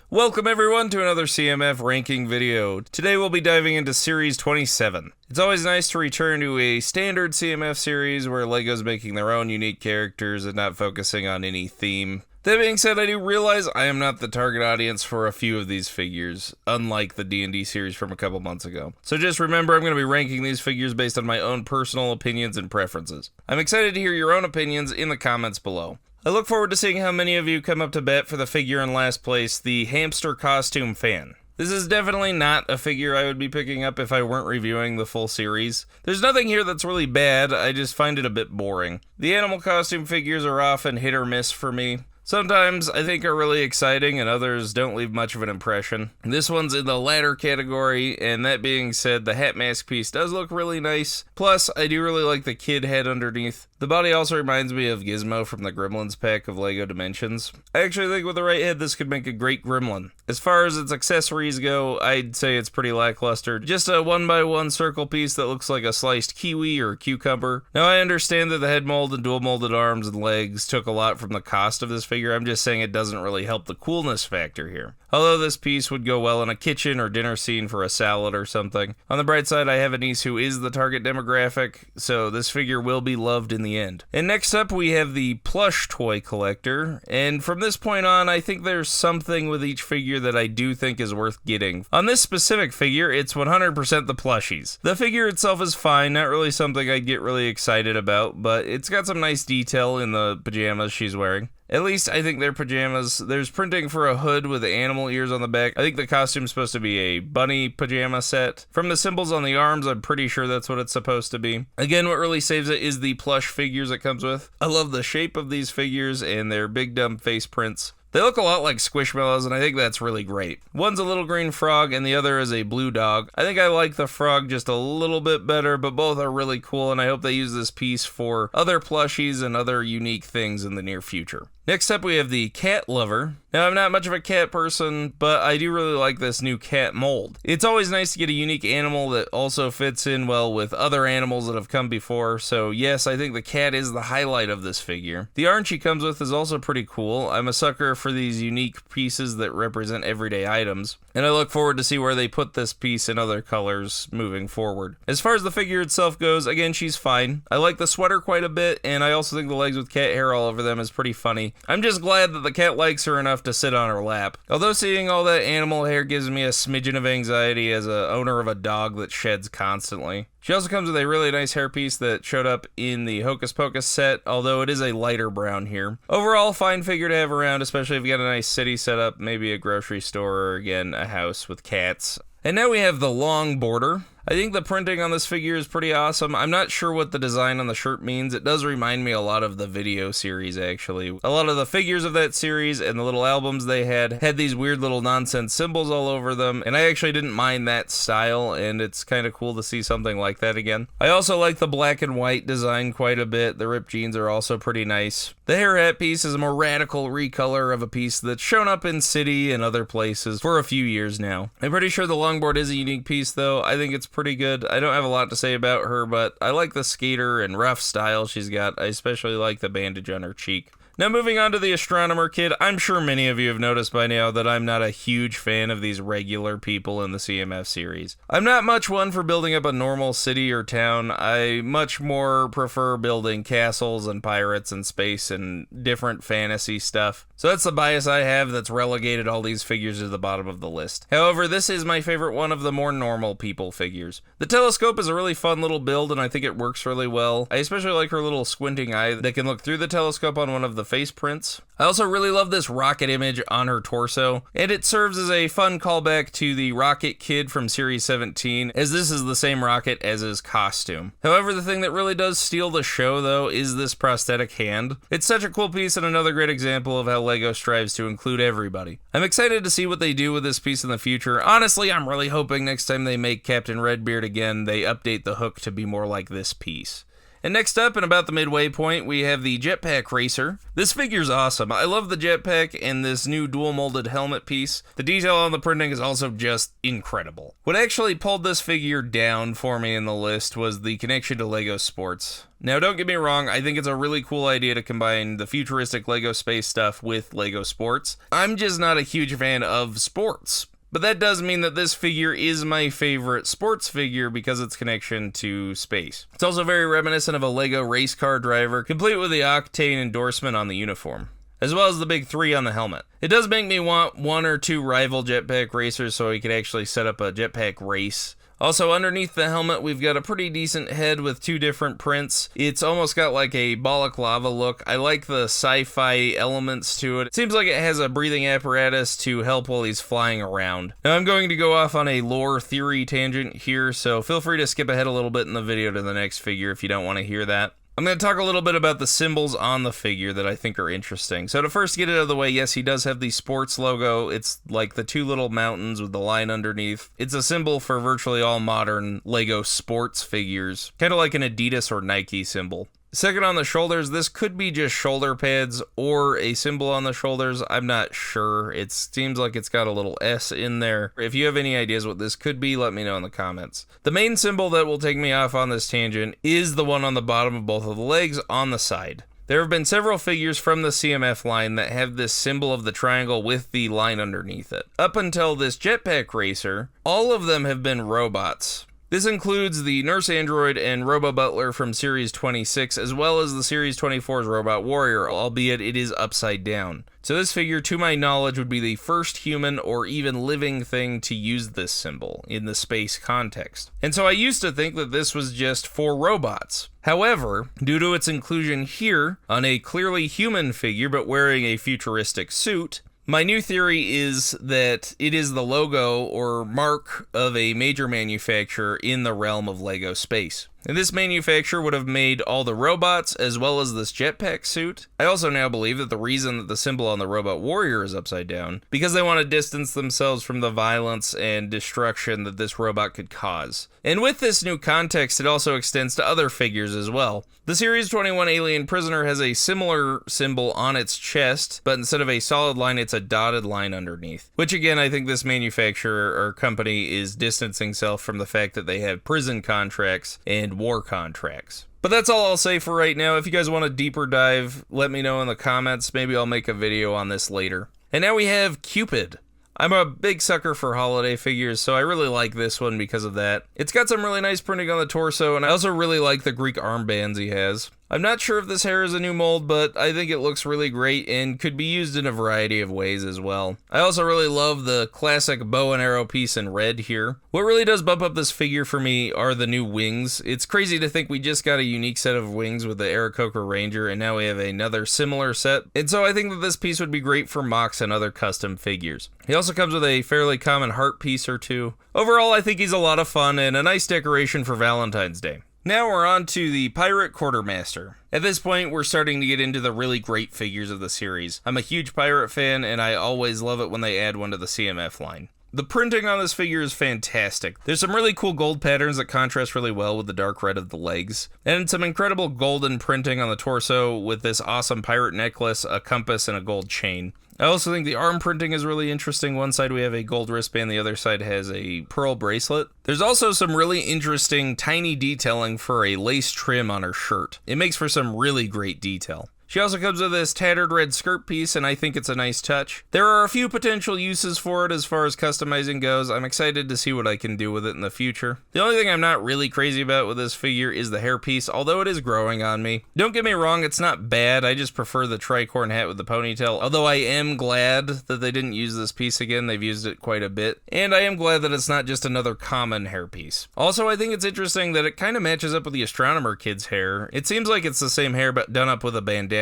Welcome everyone to another CMF ranking video. Today we'll be diving into Series 27. It's always nice to return to a standard CMF series where LEGO's making their own unique characters and not focusing on any theme. That being said, I do realize I am not the target audience for a few of these figures, unlike the D&D series from a couple months ago. So just remember, I'm going to be ranking these figures based on my own personal opinions and preferences. I'm excited to hear your own opinions in the comments below. I look forward to seeing how many of you come up to bat for the figure in last place, the Hamster Costume Fan. This is definitely not a figure I would be picking up if I weren't reviewing the full series. There's nothing here that's really bad, I just find it a bit boring. The animal costume figures are often hit or miss for me. Sometimes I think are really exciting and others don't leave much of an impression. This one's in the latter category, and that being said, the hat mask piece does look really nice. Plus, I do really like the kid head underneath. The body also reminds me of Gizmo from the Gremlins pack of LEGO Dimensions. I actually think with the right head, this could make a great gremlin. As far as its accessories go, I'd say it's pretty lackluster. Just a 1x1 circle piece that looks like a sliced kiwi or cucumber. Now I understand that the head mold and dual molded arms and legs took a lot from the cost of this figure. I'm just saying it doesn't really help the coolness factor here. Although this piece would go well in a kitchen or dinner scene for a salad or something. On the bright side, I have a niece who is the target demographic, so this figure will be loved in the end. And next up we have the Plush Toy Collector, and from this point on I think there's something with each figure that I do think is worth getting. On this specific figure, it's 100% the plushies. The figure itself is fine, not really something I'd get really excited about, but it's got some nice detail in the pajamas she's wearing. At least I think they're pajamas. There's printing for a hood with animal ears on the back. I think the costume's supposed to be a bunny pajama set. From the symbols on the arms, I'm pretty sure that's what it's supposed to be. Again, what really saves it is the plush figures it comes with. I love the shape of these figures and their big dumb face prints. They look a lot like Squishmallows, and I think that's really great. One's a little green frog, and the other is a blue dog. I think I like the frog just a little bit better, but both are really cool, and I hope they use this piece for other plushies and other unique things in the near future. Next up, we have the Cat Lover. Now, I'm not much of a cat person, but I do really like this new cat mold. It's always nice to get a unique animal that also fits in well with other animals that have come before, so yes, I think the cat is the highlight of this figure. The orange she comes with is also pretty cool. I'm a sucker for these unique pieces that represent everyday items, and I look forward to see where they put this piece in other colors moving forward. As far as the figure itself goes, again, she's fine. I like the sweater quite a bit, and I also think the legs with cat hair all over them is pretty funny. I'm just glad that the cat likes her enough to sit on her lap. Although seeing all that animal hair gives me a smidgen of anxiety as a owner of a dog that sheds constantly. She also comes with a really nice hairpiece that showed up in the Hocus Pocus set, although it is a lighter brown here. Overall, fine figure to have around, especially if you got a nice city setup, maybe a grocery store, or again, a house with cats. And now we have the Longboarder. I think the printing on this figure is pretty awesome. I'm not sure what the design on the shirt means. It does remind me a lot of the video series, actually. A lot of the figures of that series and the little albums they had these weird little nonsense symbols all over them, and I actually didn't mind that style, and it's kind of cool to see something like that again. I also like the black and white design quite a bit. The ripped jeans are also pretty nice. The hair hat piece is a more radical recolor of a piece that's shown up in City and other places for a few years now. I'm pretty sure the longboard is a unique piece, though. I think it's pretty good. I don't have a lot to say about her, but I like the skater and rough style she's got. I especially like the bandage on her cheek. Now moving on to the Astronomer Kid, I'm sure many of you have noticed by now that I'm not a huge fan of these regular people in the CMF series. I'm not much one for building up a normal city or town. I much more prefer building castles and pirates and space and different fantasy stuff. So that's the bias I have that's relegated all these figures to the bottom of the list. However, this is my favorite one of the more normal people figures. The telescope is a really fun little build, and I think it works really well. I especially like her little squinting eye that can look through the telescope on one of the face prints. I also really love this rocket image on her torso, and it serves as a fun callback to the Rocket Kid from Series 17, as this is the same rocket as his costume. However, the thing that really does steal the show, though, is this prosthetic hand. It's such a cool piece and another great example of how LEGO strives to include everybody. I'm excited to see what they do with this piece in the future. Honestly, I'm really hoping next time they make Captain Redbeard again, they update the hook to be more like this piece. And next up, and about the midway point, we have the Jetpack Racer. This figure's awesome. I love the jetpack and this new dual molded helmet piece. The detail on the printing is also just incredible. What actually pulled this figure down for me in the list was the connection to LEGO Sports. Now, don't get me wrong, I think it's a really cool idea to combine the futuristic LEGO space stuff with LEGO Sports. I'm just not a huge fan of sports. But that does mean that this figure is my favorite sports figure because of its connection to space. It's also very reminiscent of a LEGO race car driver, complete with the Octane endorsement on the uniform, as well as the big 3 on the helmet. It does make me want 1 or 2 rival jetpack racers so we could actually set up a jetpack race. Also, underneath the helmet, we've got a pretty decent head with 2 different prints. It's almost got like a balaclava look. I like the sci-fi elements to it. It seems like it has a breathing apparatus to help while he's flying around. Now, I'm going to go off on a lore theory tangent here, so feel free to skip ahead a little bit in the video to the next figure if you don't want to hear that. I'm going to talk a little bit about the symbols on the figure that I think are interesting. So to first get it out of the way, yes, he does have the sports logo. It's like the 2 little mountains with the line underneath. It's a symbol for virtually all modern LEGO sports figures, kind of like an Adidas or Nike symbol. Second, on the shoulders, this could be just shoulder pads or a symbol on the shoulders. I'm not sure. It seems like it's got a little S in there. If you have any ideas what this could be, let me know in the comments. The main symbol that will take me off on this tangent is the one on the bottom of both of the legs on the side. There have been several figures from the CMF line that have this symbol of the triangle with the line underneath it. Up until this Jetpack Racer, all of them have been robots. This includes the Nurse Android and Robo Butler from Series 26, as well as the Series 24's Robot Warrior, albeit it is upside down. So this figure, to my knowledge, would be the first human or even living thing to use this symbol in the space context. And so I used to think that this was just for robots. However, due to its inclusion here on a clearly human figure but wearing a futuristic suit, my new theory is that it is the logo or mark of a major manufacturer in the realm of LEGO space. And this manufacturer would have made all the robots as well as this jetpack suit. I also now believe that the reason that the symbol on the Robot Warrior is upside down, because they want to distance themselves from the violence and destruction that this robot could cause. And with this new context, it also extends to other figures as well. The Series 21 Alien Prisoner has a similar symbol on its chest, but instead of a solid line, it's a dotted line underneath. Which again, I think this manufacturer or company is distancing itself from the fact that they have prison contracts and war contracts. But that's all I'll say for right now. If you guys want a deeper dive, let me know in the comments. Maybe I'll make a video on this later. And now we have Cupid. I'm a big sucker for holiday figures, so I really like this one because of that. It's got some really nice printing on the torso, and I also really like the Greek armbands he has. I'm not sure if this hair is a new mold, but I think it looks really great and could be used in a variety of ways as well. I also really love the classic bow and arrow piece in red here. What really does bump up this figure for me are the new wings. It's crazy to think we just got a unique set of wings with the Aarakocra Ranger, and now we have another similar set. And so I think that this piece would be great for mocks and other custom figures. He also comes with a fairly common heart piece or two. Overall, I think he's a lot of fun and a nice decoration for Valentine's Day. Now we're on to the Pirate Quartermaster. At this point, we're starting to get into the really great figures of the series. I'm a huge pirate fan, and I always love it when they add one to the CMF line. The printing on this figure is fantastic. There's some really cool gold patterns that contrast really well with the dark red of the legs, and some incredible golden printing on the torso with this awesome pirate necklace, a compass, and a gold chain. I also think the arm printing is really interesting. One side we have a gold wristband, the other side has a pearl bracelet. There's also some really interesting tiny detailing for a lace trim on her shirt. It makes for some really great detail. She also comes with this tattered red skirt piece, and I think it's a nice touch. There are a few potential uses for it as far as customizing goes. I'm excited to see what I can do with it in the future. The only thing I'm not really crazy about with this figure is the hairpiece, although it is growing on me. Don't get me wrong, it's not bad. I just prefer the tricorn hat with the ponytail, although I am glad that they didn't use this piece again. They've used it quite a bit, and I am glad that it's not just another common hairpiece. Also, I think it's interesting that it kind of matches up with the Astronomer Kid's hair. It seems like it's the same hair but done up with a bandana.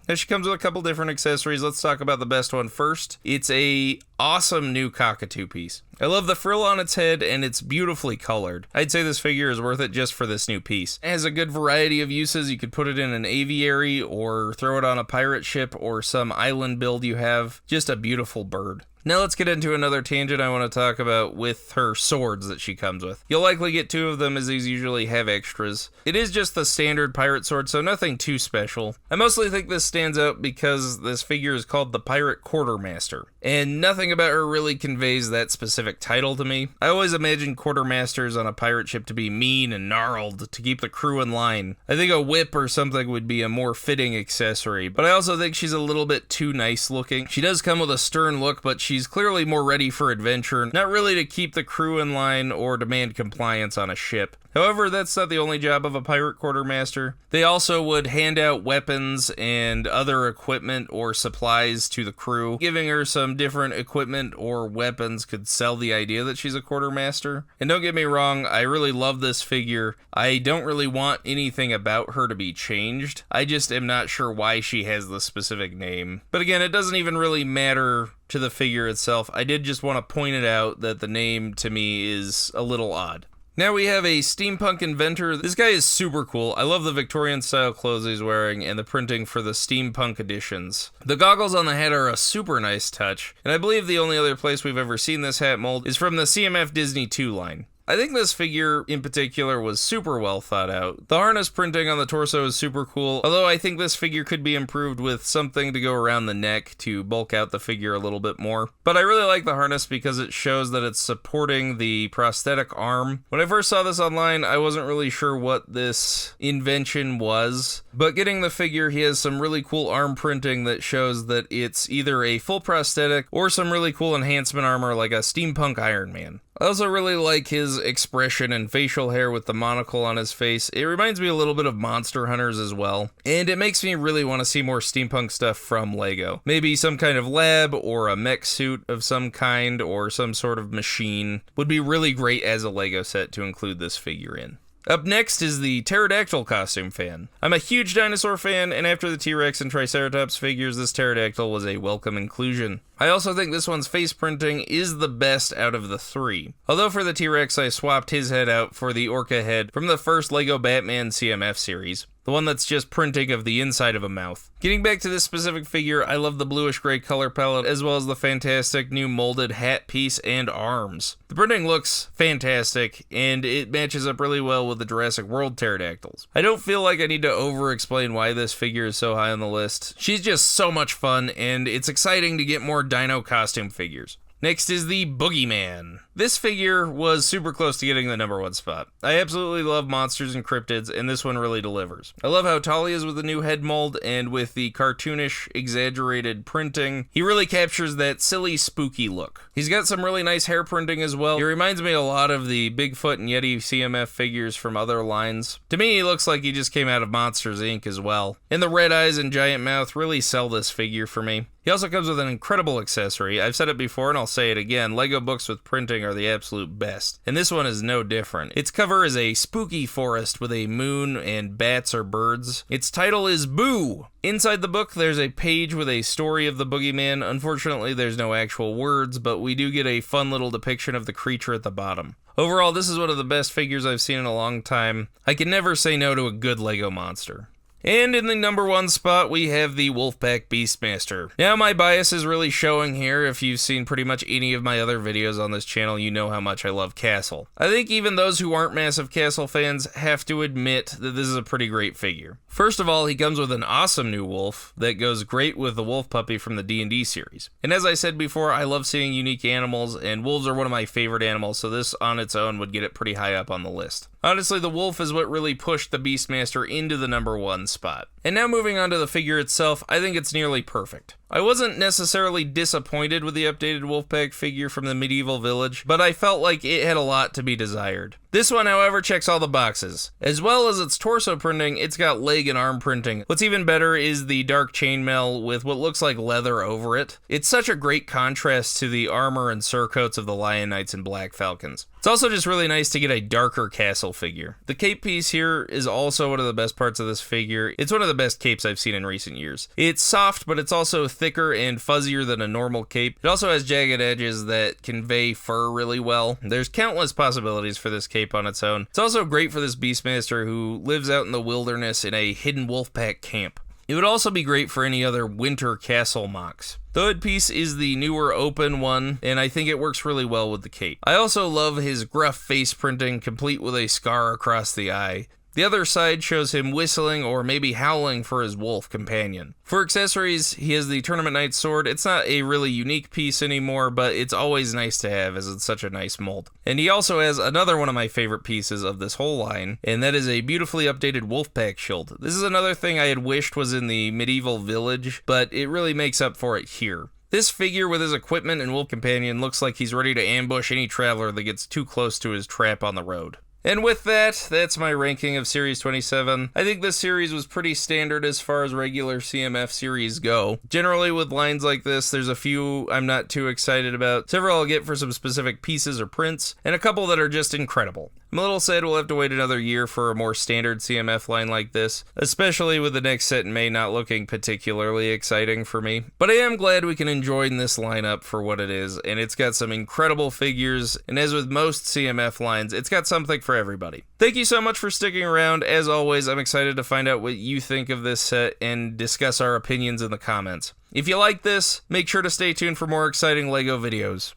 Now she comes with a couple different accessories. Let's talk about the best one first. It's a awesome new cockatoo piece. I love the frill on its head, and it's beautifully colored. I'd say this figure is worth it just for this new piece. It has a good variety of uses. You could put it in an aviary, or throw it on a pirate ship, or some island build you have. Just a beautiful bird. Now let's get into another tangent I want to talk about with her swords that she comes with. You'll likely get 2 of them, as these usually have extras. It is just the standard pirate sword, so nothing too special. I mostly think this stands out because this figure is called the Pirate Quartermaster, and nothing about her really conveys that specific title to me. I always imagined quartermasters on a pirate ship to be mean and gnarled to keep the crew in line. I think a whip or something would be a more fitting accessory, but I also think she's a little bit too nice looking. She does come with a stern look, but she's clearly more ready for adventure, not really to keep the crew in line or demand compliance on a ship. However, that's not the only job of a pirate quartermaster. They also would hand out weapons and other equipment or supplies to the crew. Giving her some different equipment or weapons could sell the idea that she's a quartermaster. And don't get me wrong, I really love this figure. I don't really want anything about her to be changed. I just am not sure why she has the specific name. But again, it doesn't even really matter to the figure itself. I did just want to point it out that the name to me is a little odd. Now we have a Steampunk Inventor. This guy is super cool. I love the Victorian style clothes he's wearing and the printing for the steampunk editions. The goggles on the head are a super nice touch, and I believe the only other place we've ever seen this hat mold is from the CMF Disney 2 line. I think this figure in particular was super well thought out. The harness printing on the torso is super cool, although I think this figure could be improved with something to go around the neck to bulk out the figure a little bit more. But I really like the harness because it shows that it's supporting the prosthetic arm. When I first saw this online, I wasn't really sure what this invention was, but getting the figure, he has some really cool arm printing that shows that it's either a full prosthetic or some really cool enhancement armor like a steampunk Iron Man. I also really like his expression and facial hair with the monocle on his face. It reminds me a little bit of Monster Hunters as well, and it makes me really want to see more steampunk stuff from LEGO. Maybe some kind of lab or a mech suit of some kind or some sort of machine would be really great as a LEGO set to include this figure in. Up next is the Pterodactyl Costume Fan. I'm a huge dinosaur fan, and after the T-Rex and Triceratops figures, this Pterodactyl was a welcome inclusion. I also think this one's face printing is the best out of the 3. Although for the T-Rex, I swapped his head out for the Orca head from the first LEGO Batman CMF series. The one that's just printing of the inside of a mouth. Getting back to this specific figure, I love the bluish-gray color palette, as well as the fantastic new molded hat piece and arms. The printing looks fantastic, and it matches up really well with the Jurassic World pterodactyls. I don't feel like I need to over-explain why this figure is so high on the list. She's just so much fun, and it's exciting to get more dino costume figures. Next is the Boogeyman. This figure was super close to getting the #1 spot. I absolutely love monsters and cryptids, and this one really delivers. I love how tall he is with the new head mold, and with the cartoonish, exaggerated printing, he really captures that silly, spooky look. He's got some really nice hair printing as well. He reminds me a lot of the Bigfoot and Yeti CMF figures from other lines. To me, he looks like he just came out of Monsters, Inc. as well. And the red eyes and giant mouth really sell this figure for me. He also comes with an incredible accessory. I've said it before and I'll say it again, LEGO books with printing are the absolute best, and this one is no different. Its cover is a spooky forest with a moon and bats or birds. Its title is Boo! Inside the book, there's a page with a story of the Boogeyman. Unfortunately, there's no actual words, but we do get a fun little depiction of the creature at the bottom. Overall, this is one of the best figures I've seen in a long time. I can never say no to a good LEGO monster. And in the #1 spot, we have the Wolfpack Beastmaster. Now, my bias is really showing here. If you've seen pretty much any of my other videos on this channel, you know how much I love Castle. I think even those who aren't massive Castle fans have to admit that this is a pretty great figure. First of all, he comes with an awesome new wolf that goes great with the wolf puppy from the D&D series. And as I said before, I love seeing unique animals, and wolves are one of my favorite animals, so this on its own would get it pretty high up on the list. Honestly, the wolf is what really pushed the Beastmaster into the #1 spot. And now moving on to the figure itself, I think it's nearly perfect. I wasn't necessarily disappointed with the updated Wolfpack figure from the medieval village, but I felt like it had a lot to be desired. This one, however, checks all the boxes. As well as its torso printing, it's got leg and arm printing. What's even better is the dark chainmail with what looks like leather over it. It's such a great contrast to the armor and surcoats of the Lion Knights and Black Falcons. It's also just really nice to get a darker castle figure. The cape piece here is also one of the best parts of this figure. It's one of the best capes I've seen in recent years. It's soft, but it's also thicker and fuzzier than a normal cape. It also has jagged edges that convey fur really well. There's countless possibilities for this cape on its own. It's also great for this Beastmaster who lives out in the wilderness in a hidden Wolfpack camp. It would also be great for any other winter castle mocks. The hood piece is the newer open one, and I think it works really well with the cape. I also love his gruff face printing, complete with a scar across the eye. The other side shows him whistling or maybe howling for his wolf companion. For accessories, he has the Tournament Knight sword. It's not a really unique piece anymore, but it's always nice to have as it's such a nice mold. And he also has another one of my favorite pieces of this whole line, and that is a beautifully updated Wolfpack shield. This is another thing I had wished was in the medieval village, but it really makes up for it here. This figure with his equipment and wolf companion looks like he's ready to ambush any traveler that gets too close to his trap on the road. And with that, that's my ranking of Series 27. I think this series was pretty standard as far as regular CMF series go. Generally with lines like this, there's a few I'm not too excited about, several I'll get for some specific pieces or prints, and a couple that are just incredible. I'm a little sad we'll have to wait another year for a more standard CMF line like this, especially with the next set in May not looking particularly exciting for me. But I am glad we can enjoy this lineup for what it is, and it's got some incredible figures, and as with most CMF lines, it's got something for everybody. Thank you so much for sticking around. As always, I'm excited to find out what you think of this set and discuss our opinions in the comments. If you like this, make sure to stay tuned for more exciting LEGO videos.